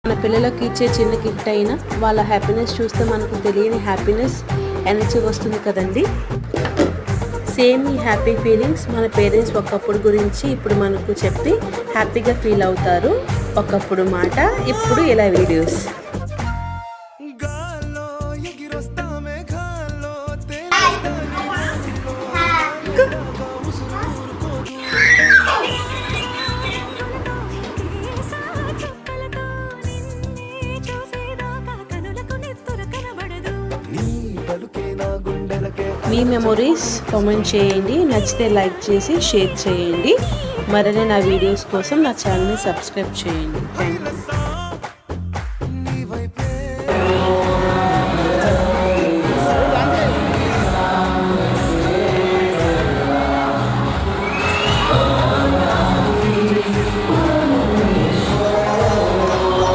మన పిల్లలకి ఇచ్చే చిన్న గిఫ్ట్ అయినా వాళ్ళ హ్యాపీనెస్ చూస్తే మనకు తెలియని హ్యాపీనెస్ ఎనర్జీ వస్తుంది కదండి. సేమ్ ఈ హ్యాపీ ఫీలింగ్స్ మన పేరెంట్స్ ఒకప్పుడు గురించి ఇప్పుడు మనకు చెప్పి హ్యాపీగా ఫీల్ అవుతారు. ఒకప్పుడు మాట, ఇప్పుడు ఇలా వీడియోస్. మీ మెమొరీస్ కామెంట్ చేయండి, నచ్చితే లైక్ చేసి షేర్ చేయండి. మరిన్ని నా వీడియోస్ కోసం నా ఛానల్ని సబ్స్క్రైబ్ చేయండి. Thank you.